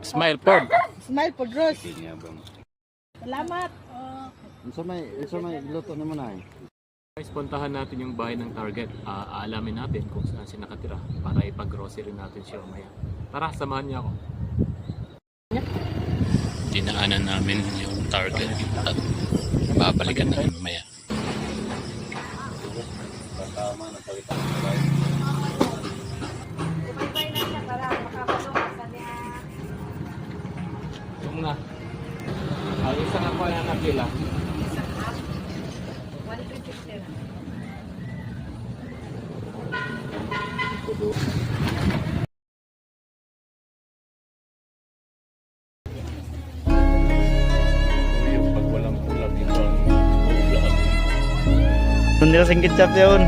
Smile pod. Smile po, Dros. Salamat. Isa may luto naman ay. Guys, puntahan natin yung bahay ng target. Aalamin natin kung saan siya nakatira para ipag-grocery natin siya mamaya. Tara, samahan niya ako. Dinaanan namin yung target at babalikan namin mamaya. Yung nga. Isa nga po yung nakila. Pag walang ulam ito ang ulam. Hindi kasing ketchup yun.